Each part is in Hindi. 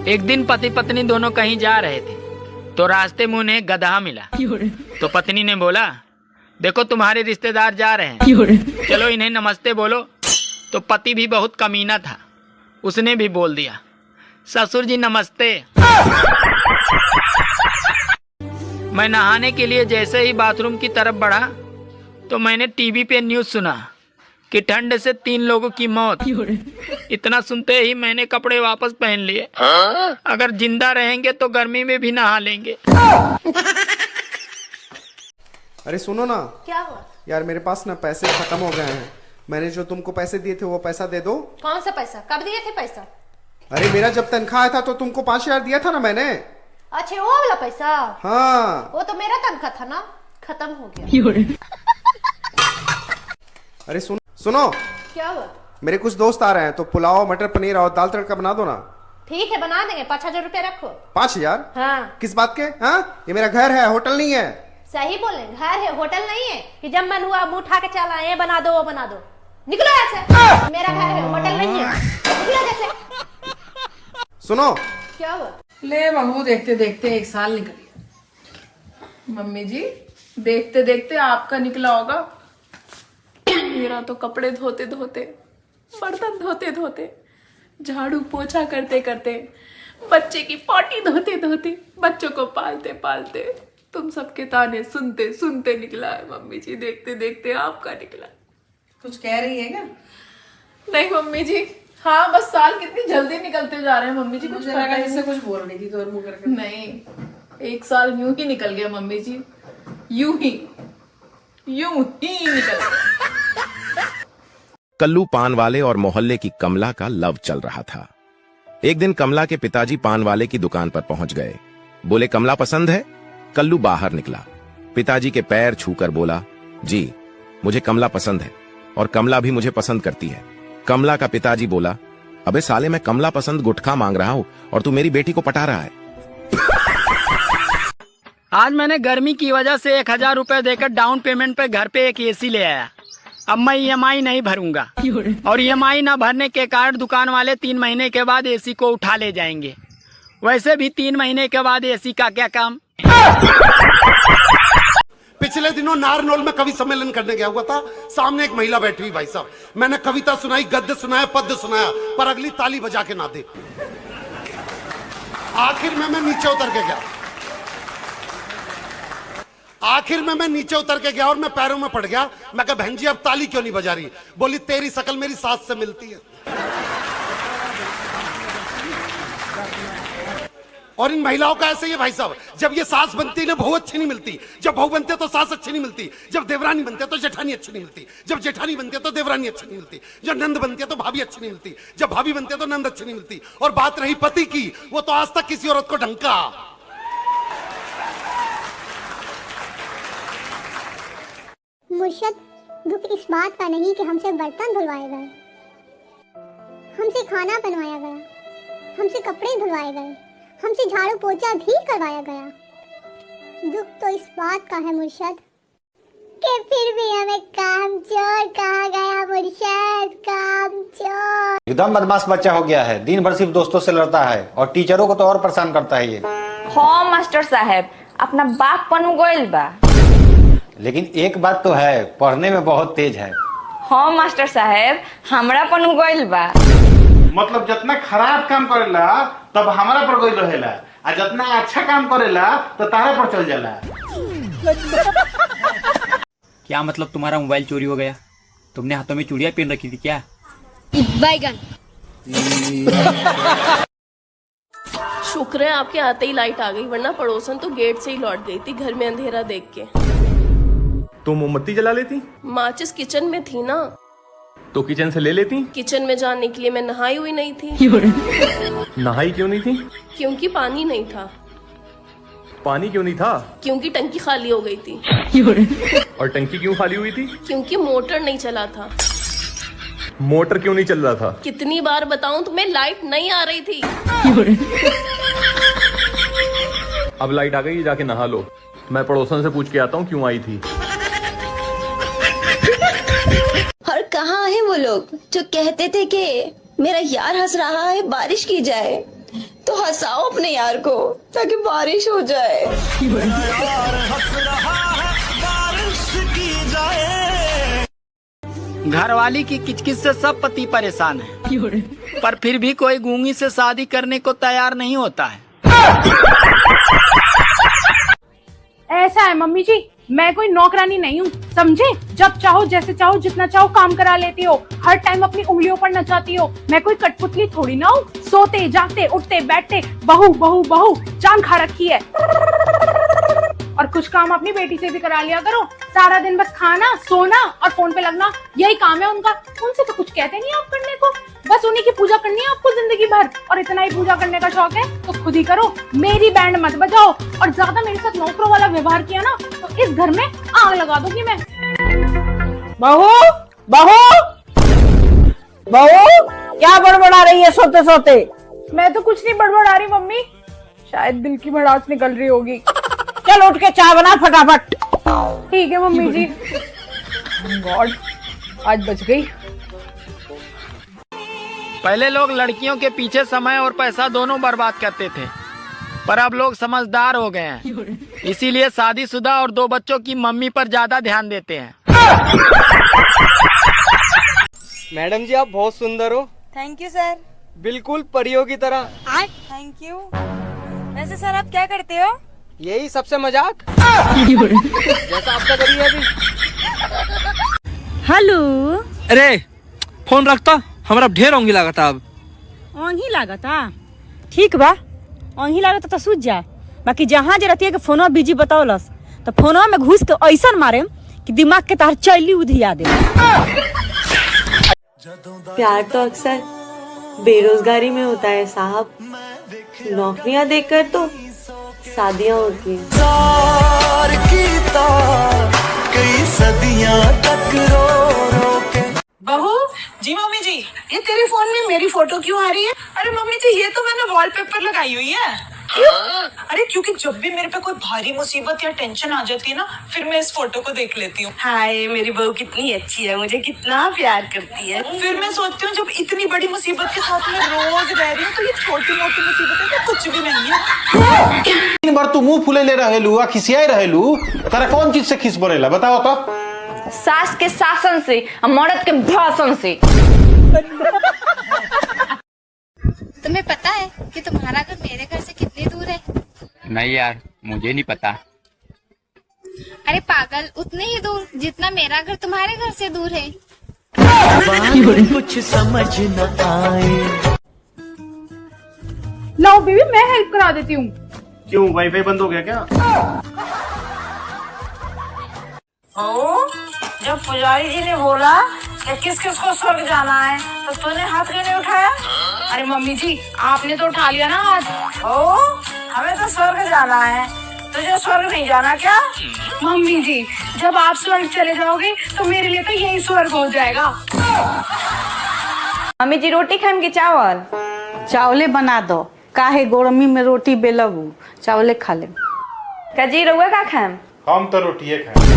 एक दिन पति पत्नी दोनों कहीं जा रहे थे तो रास्ते में उन्हें गधा मिला। तो पत्नी ने बोला, देखो तुम्हारे रिश्तेदार जा रहे हैं, चलो इन्हें नमस्ते बोलो। तो पति भी बहुत कमीना था, उसने भी बोल दिया, ससुर जी नमस्ते। मैं नहाने के लिए जैसे ही बाथरूम की तरफ बढ़ा तो मैंने टीवी पे न्यूज़ सुना कि ठंड से 3 लोगों की मौत। इतना सुनते ही मैंने कपड़े वापस पहन लिए। अगर जिंदा रहेंगे तो गर्मी में भी नहा लेंगे। अरे सुनो ना। क्या हुआ? यार मेरे पास ना पैसे खत्म हो गए हैं। मैंने जो तुमको पैसे दिए थे वो पैसा दे दो। कौन सा पैसा? कब दिए थे पैसा? अरे मेरा जब तनख्वाह आया था तो तुमको 5,000 दिया था ना मैंने। अच्छा वो वाला पैसा? हाँ वो तो मेरा तनख्वाह था ना, खत्म हो गया। अरे सुनो। क्या हुआ? मेरे कुछ दोस्त आ रहे हैं तो पुलाव, मटर पनीर और दाल तड़का बना दो ना। ठीक है बना देंगे। 5,000 रुपया रखो। 5,000? हाँ। किस बात के? हाँ, ये मेरा घर है, होटल नहीं है। सही बोले, घर है होटल नहीं है कि जब मन हुआ मुंह उठा के चला ये बना दो वो बना दो। निकलो ऐसे। मेरा घर है, होटल नहीं है। निकलो जैसे। सुनो। क्या हुआ? ले बहू, देखते देखते 1 साल निकल गया। मम्मी जी देखते देखते आपका निकला होगा। मेरा तो कपड़े धोते धोते, बर्तन धोते धोते, झाड़ू पोछा करते करते, बच्चे की पॉटी धोते धोते, बच्चों को पालते पालते, तुम सबके ताने सुनते सुनते निकला है मम्मी जी। देखते देखते आपका निकला। कुछ कह रही है क्या? नहीं मम्मी जी, हाँ बस साल कितनी जल्दी निकलते जा रहे हैं मम्मी जी। कुछ लगा जैसे कुछ बोल रही थी तो मुंह करके। नहीं, 1 साल यूं ही निकल गया मम्मी जी, यूं ही निकल गया। कल्लू पान वाले और मोहल्ले की कमला का लव चल रहा था। एक दिन कमला के पिताजी पान वाले की दुकान पर पहुंच गए। बोले, कमला पसंद है? कल्लू बाहर निकला, पिताजी के पैर छूकर बोला, जी मुझे कमला पसंद है और कमला भी मुझे पसंद करती है। कमला का पिताजी बोला, अबे साले मैं कमला पसंद गुटखा मांग रहा हूं और तू मेरी बेटी को पटा रहा है। आज मैंने गर्मी की वजह से 1,000 रुपए देकर डाउन पेमेंट पे घर पे एक एसी ले आया। अब मैं EMI नहीं भरूंगा और EMI ना भरने के कारण दुकान वाले 3 महीने के बाद एसी को उठा ले जाएंगे। वैसे भी 3 महीने के बाद एसी का क्या काम। पिछले दिनों नारनौल में कवि सम्मेलन करने गया हुआ था। सामने एक महिला बैठी हुई, भाई साहब मैंने कविता सुनाई, गद्य सुनाया, पद्य सुनाया, पर अगली ताली बजा के ना दे। आखिर में मैं नीचे उतर के गया और मैं पैरों में पड़ गया। मैं कहा, बहन जी अब ताली क्यों नहीं बजा रही? बोली, तेरी शकल मेरी सास से मिलती है। और इन महिलाओं का ऐसे ही है भाई साहब, जब ये सास बनती है ना बहू अच्छी नहीं मिलती, जब बहू बनते तो सास अच्छी नहीं मिलती, जब देवरानी बनते तो जेठानी अच्छी नहीं मिलती, जब जेठानी बनती है तो देवरानी अच्छी नहीं मिलती, जब नंद बनती है तो भाभी अच्छी नहीं मिलती, जब भाभी बनती है तो नंद अच्छी नहीं मिलती। और बात रही पति की, वो तो आज तक किसी औरत को ढंका। मुर्शद, दुख इस बात का नहीं कि हमसे बर्तन धुलवाए गए, हमसे खाना बनवाया गया, हमसे कपड़े धुलवाए गए, हमसे झाड़ू पोछा भी करवाया गया। दुख तो इस बात का है मुर्शद कि फिर भी हमें कामचोर कहा गया। मुर्शद, कामचोर। एकदम बदमाश बच्चा हो गया है, दिन भर सिर्फ दोस्तों से लड़ता है और टीचरों को तो और परेशान करता है ये। हाँ मास्टर साहब, अपना बाप पनु गोइल बा। लेकिन एक बात तो है, पढ़ने में बहुत तेज है। हाँ मास्टर साहब, हमरा पनु गोइल बा। मतलब जितना खराब काम करेला तब हमारा पर गोइल रहेला, और जितना अच्छा काम करेला तो तारा पर चल जाला। क्या मतलब तुम्हारा मोबाइल चोरी हो गया? तुमने हाथों में चूड़ियां पहन रखी थी क्या? बैगन। शुक्र है आपके आते ही लाइट आ गई, वरना पड़ोसन तो गेट से ही लौट गई थी घर में अंधेरा देख के। तो मोमबत्ती जला लेती? माचिस किचन में थी ना, तो किचन से ले लेती। किचन में जाने के लिए मैं नहाई हुई नहीं थी। नहाई क्यों नहीं थी? क्योंकि पानी नहीं था। पानी क्यों नहीं था? क्योंकि टंकी खाली हो गई थी। और टंकी क्यों खाली हुई थी? क्योंकि मोटर नहीं चला था। मोटर क्यों नहीं चल रहा था? कितनी बार बताऊं तुम्हें, लाइट नहीं आ रही थी। अब लाइट आ गई, जाके नहा लो। मैं पड़ोसन से पूछ के आता हूँ क्यों आई थी। और कहाँ है वो लोग जो कहते थे कि मेरा यार हंस रहा है बारिश की जाए, तो हंसाओ अपने यार को ताकि बारिश हो जाए। घरवाली की किचकिच से सब पति परेशान है, पर फिर भी कोई गूंगी से शादी करने को तैयार नहीं होता है। ऐसा है मम्मी जी, मैं कोई नौकरानी नहीं हूँ, समझे? जब चाहो जैसे चाहो जितना चाहो काम करा लेती हो, हर टाइम अपनी उंगलियों पर नचाती हो। मैं कोई कठपुतली थोड़ी ना हूँ, सोते जागते उठते बैठते बहू बहू बहू जान खा रखी है। और कुछ काम अपनी बेटी से भी करा लिया करो। सारा दिन बस खाना सोना और फोन पे लगना, यही काम है उनका। उनसे तो कुछ कहते नहीं आप करने को, बस उन्हीं की पूजा करनी है आपको जिंदगी भर। और इतना ही पूजा करने का शौक है तो खुद ही करो, मेरी बैंड मत बजाओ। और ज्यादा मेरे साथ नौकरों वाला व्यवहार किया ना तो इस घर में आग लगा दूंगी मैं। बहू बहू बहू, क्या बड़बड़ा रही है सोते सोते? मैं तो कुछ नहीं बड़बड़ा रही मम्मी, शायद दिल की भड़ास निकल रही होगी। चल उठ के चाय बना फटाफट। ठीक है मम्मी जी। गॉड, आज बच गई। पहले लोग लड़कियों के पीछे समय और पैसा दोनों बर्बाद करते थे, पर अब लोग समझदार हो गए हैं, इसीलिए शादीशुदा और 2 बच्चों की मम्मी पर ज्यादा ध्यान देते हैं। मैडम जी आप बहुत सुंदर हो। Thank you sir. बिल्कुल परियों की तरह। Thank you. वैसे सर आप क्या करते हो? यही सबसे मजाक जैसा आपका करिए अभी। हेलो। अरे फोन रखता, हमारा ढेर ओंगी लागता। अब ओंगी लागता? ठीक बा, ओंगी लागता तो सूझ जा। बाकी जहाँ जे रहती है कि फोनवा बिजी बताओलस तो फोनवा में घुस के ऐसा मारे कि दिमाग के तार चैली उधिया दे। प्यार तो अक्सर बेरोजगारी में होता है साहब, नौकरियां देखकर तो शादियां होती हैं। कई सदियां तक रो रो के। बहू जी, मम्मी जी, ये तेरे फोन में मेरी फोटो क्यों आ रही है? अरे मम्मी जी, ये तो मैंने वॉलपेपर लगाई हुई है। क्यों? अरे क्योंकि जब भी मेरे पे कोई भारी मुसीबत या टेंशन आ जाती है ना, फिर मैं इस फोटो को देख लेती हूँ। हाय मेरी बहू कितनी अच्छी है, मुझे कितना प्यार करती है। फिर मैं सोचती हूँ जब इतनी बड़ी मुसीबत के साथ मैं रोज रह रही हूँ तो ये छोटी मोटी मुसीबतें तो कुछ भी नहीं है। 3 बार तू मुंह फुले ले रहेलू आ खिसियाई रहेलू, तारा कौन चीज से खिस बरेला बताओ तो? सास के शासन से और मर्द के भाषण से। तुम्हें पता है कि तुम्हारा घर मेरे घर से कितनी दूर है? नहीं यार, मुझे नहीं पता। अरे पागल, उतने ही दूर जितना मेरा घर तुम्हारे घर से दूर है। कुछ समझ न आए। लो बेबी, मैं हेल्प करा देती हूँ। क्यों, वाईफाई बंद हो गया क्या? जब पुजारी जी ने बोला कि किस किस को स्वर्ग जाना है तो तूने हाथ क्यों नहीं उठाया? अरे मम्मी जी, आपने तो उठा लिया ना हाथ। ओ, हमें तो स्वर्ग जाना है, तुझे स्वर्ग नहीं जाना क्या? मम्मी जी, जब आप स्वर्ग चले जाओगे तो मेरे लिए तो यही स्वर्ग हो जाएगा। मम्मी जी, रोटी खाएम की चावल? चावले बना दो, काहे गर्मी में रोटी बेलबू, चावले खा ले। कजी रहुआ का खाएम? हम तो रोटिए खाए।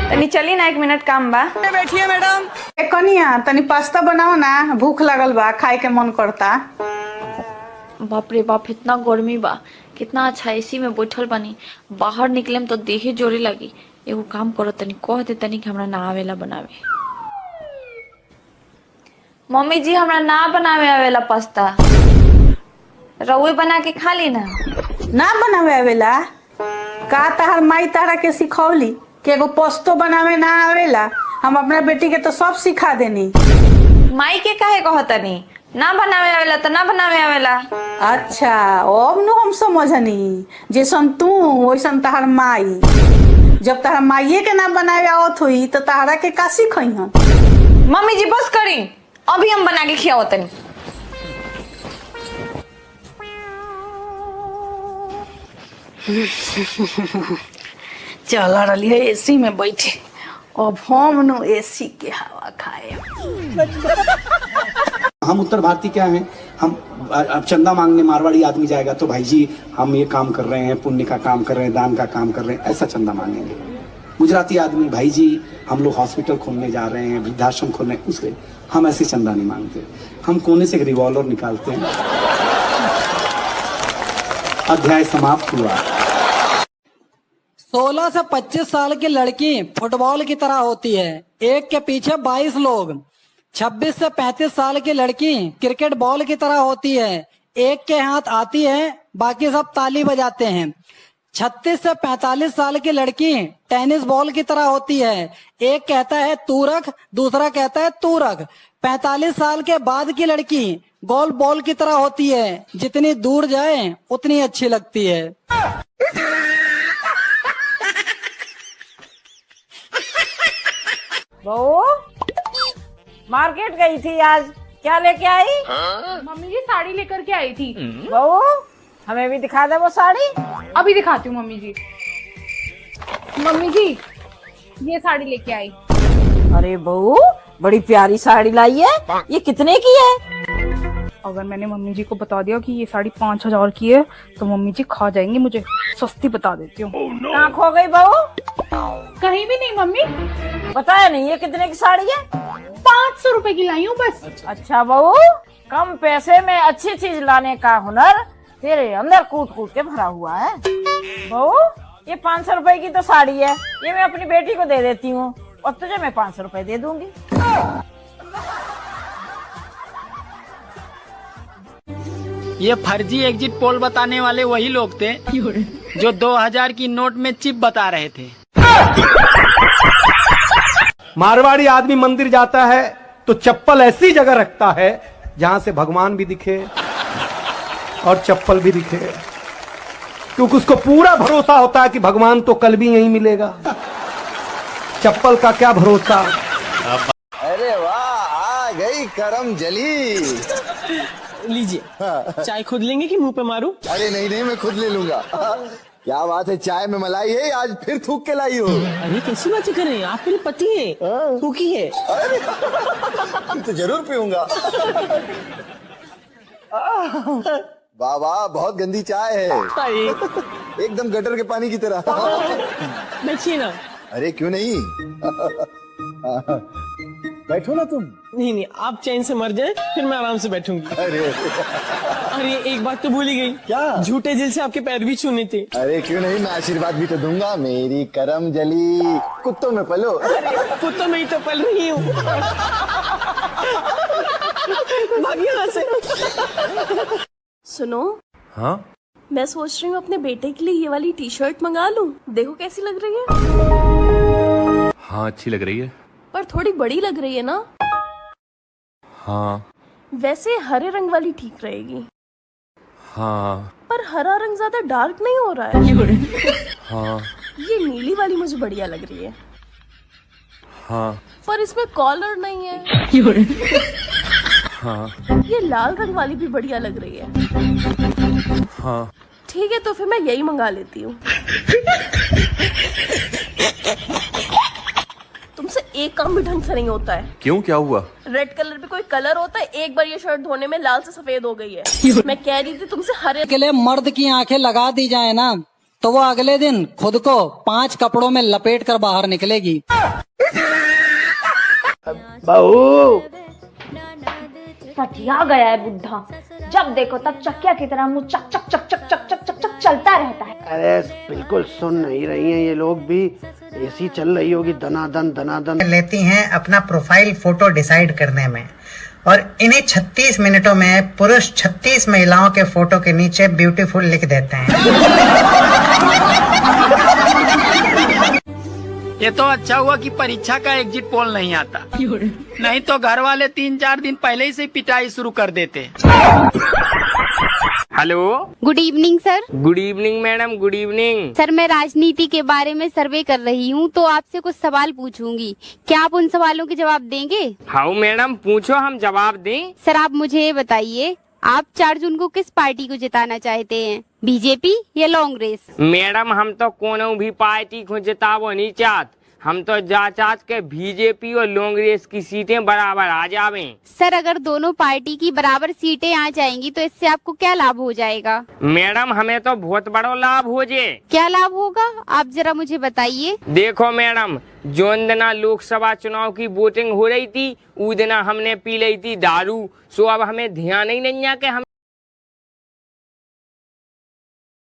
तनी चली ना, 1 मिनट काम बा। बैठिए मैडम। कनिया तनी पास्ता बनाओ ना, भूख लगल बा, खाए के मन करता। बाप रे बाप, इतना गर्मी बा, कितना अच्छा एसी में बैठल बनी, बाहर निकले तो देहे जोरे लगी। एगो काम करो, तनी कह दे तनी कि हमरा ना आवेला बनावे। मम्मी जी, हमरा ना बनावे आवेला पास्ता, रउए बना के खा ली ना। ना बनावे आवेला का? तहर माई तारा के सिखौली कि एगो पोस्तो बनावे ना आवेला? हम अपना बेटी के तो सब सिखा देनी। माई के काहे कहतनी? ना बनावे आवेला तो ना बनावे आवेला। अच्छा, अब नु हम समझनी, जैसन तू वैसन तहर माई। जब तहर माइये के ना बनावे आवत हुई तो तहरा के का सिखई हम? मम्मी जी बस करी, अभी हम बना के खियाओ तनी। चल रही है एसी में बैठे, अब हम नु एसी के हवा खाए। हम उत्तर भारतीय क्या हैं, हम अब चंदा मांगने मारवाड़ी आदमी जाएगा तो भाई जी हम ये काम कर रहे हैं, पुण्य का काम कर रहे हैं, दान का काम कर रहे हैं, ऐसा चंदा मांगेंगे। गुजराती आदमी भाई जी हम लोग हॉस्पिटल खोलने जा रहे हैं, वृद्धाश्रम खोलने, उसके हम ऐसे चंदा नहीं मांगते। हम कोने से एक रिवॉल्वर निकालते हैं अध्याय समाप्त हुआ। 16 से 25 साल की लड़की फुटबॉल की तरह होती है, एक के पीछे 22 लोग। 26 से 35 साल की लड़की क्रिकेट बॉल की तरह होती है, एक के हाथ आती है, बाकी सब ताली बजाते हैं। 36 से 45 साल की लड़की टेनिस बॉल की तरह होती है, एक कहता है तू रख, दूसरा कहता है तू रख। 45 साल के बाद की लड़की गोल्फ बॉल की तरह होती है, जितनी दूर जाए उतनी अच्छी लगती है। बहू मार्केट गई थी आज, क्या लेके आई? मम्मी जी साड़ी लेकर के आई थी। बहू हमें भी दिखा दे वो साड़ी। अभी दिखाती हूँ मम्मी जी। मम्मी जी ये साड़ी लेके आई। अरे बहू बड़ी प्यारी साड़ी लाई है, ये कितने की है? अगर मैंने मम्मी जी को बता दिया कि ये साड़ी 5000 की है तो मम्मी जी खा जाएंगी मुझे। सस्ती बता देती हूँ। कहाँ खो गई बहू? कहीं भी नहीं मम्मी। बताया नहीं ये कितने की साड़ी है? 500 रुपए की लाई हूँ बस। अच्छा बहू, कम पैसे में अच्छी चीज लाने का हुनर तेरे अंदर कूट कूट के भरा हुआ है। बहू ये 500 रुपए की तो साड़ी है, ये मैं अपनी बेटी को दे देती हूँ और तुझे मैं 500 रुपए दे दूंगी। ये फर्जी एग्जिट पोल बताने वाले वही लोग थे जो 2000 की नोट में चिप बता रहे थे। मारवाड़ी आदमी मंदिर जाता है तो चप्पल ऐसी जगह रखता है जहां से भगवान भी दिखे और चप्पल भी दिखे, क्योंकि उसको पूरा भरोसा होता है कि भगवान तो कल भी यहीं मिलेगा, चप्पल का क्या भरोसा। अरे वाह, आ गई करम जली। लीजिए चाय खुद लेंगे कि मुंह पे मारूं? अरे नहीं नहीं, मैं खुद ले लूंगा। क्या बात है, चाय में मलाई है, आज फिर थूक के लाई हो। अरे कैसी बातें कर रहे हैं, आप मेरे पति हैं, थूकी है। तो जरूर पीऊंगा। वाह वाह, बहुत गंदी चाय है, एकदम गटर के पानी की तरह। बैठिए ना। अरे क्यों नहीं, बैठो ना तुम। नहीं नहीं, आप चैन से मर जाए फिर मैं आराम से बैठूंगी। अरे एक बात तो भूल ही गई। क्या? झूठे दिल से आपके पैर भी छूने थे। अरे क्यों नहीं, मैं आशीर्वाद भी तो दूंगा। मेरी करम जली, कुत्तों में पलो। कुत्तों में ही तो पल रही हूँ। भागिए यहाँ से। सुनो। हाँ मैं सोच रही हूँ अपने बेटे के लिए ये वाली टी शर्ट मंगा लूं, देखो कैसी लग रही है। हाँ अच्छी लग रही है, पर थोड़ी बड़ी लग रही है ना। हाँ वैसे हरे रंग वाली ठीक रहेगी। हाँ पर हरा रंग ज्यादा डार्क नहीं हो रहा है। हाँ ये नीली वाली मुझे बढ़िया लग रही है। हाँ पर इसमें कॉलर नहीं है। हाँ ये लाल रंग वाली भी बढ़िया लग रही है। हाँ ठीक है, तो फिर मैं यही मंगा लेती हूँ। तुमसे एक काम भी ढंग से नहीं होता है। क्यों, क्या हुआ? रेड कलर पे कोई कलर होता है, एक बार ये शर्ट धोने में लाल से सफेद हो गई है। मैं कह रही थी तुमसे हरे के लिए मर्द की आंखें लगा दी जाए ना तो वो अगले दिन खुद को 5 कपड़ों में लपेट कर बाहर निकलेगी। बहू सठिया गया है बुढ़ा, जब देखो तब चक्किया की तरह मुंह चक चक चक चक चक चक चक चक चलता रहता है। अरे बिल्कुल सुन नहीं रही हैं ये लोग भी, ऐसी चल रही होगी दनादन लेती हैं अपना प्रोफाइल फोटो डिसाइड करने में, और इन्हीं 36 मिनटों में पुरुष 36 महिलाओं के फोटो के नीचे ब्यूटीफुल लिख देते हैं। ये तो अच्छा हुआ कि परीक्षा का एग्जिट पोल नहीं आता, नहीं तो घर वाले 3-4 दिन पहले ही से पिटाई शुरू कर देते। Hello, good evening sir. Good evening madam, good evening. Sir मैं राजनीति के बारे में सर्वे कर रही हूँ, तो आपसे कुछ सवाल पूछूंगी, क्या आप उन सवालों के जवाब देंगे? हाँ मैडम, पूछो, हम जवाब दें। सर आप मुझे ये बताइए, आप 4 जून को किस पार्टी को जिताना चाहते हैं, बीजेपी या कांग्रेस? मैडम हम तो कोनो भी पार्टी को जितावो नहीं चाहते, हम तो चाहते के बीजेपी और कांग्रेस की सीटें बराबर आ जावे। सर अगर दोनों पार्टी की बराबर सीटें आ जाएंगी तो इससे आपको क्या लाभ हो जाएगा? मैडम हमें तो बहुत बड़ा लाभ हो जाए। क्या लाभ होगा, आप जरा मुझे बताइए। देखो मैडम, जो दिना लोकसभा चुनाव की वोटिंग हो रही थी, उस दिना हमने पी ली थी दारू, सो अब हमें ध्यान ही नहीं है कि हम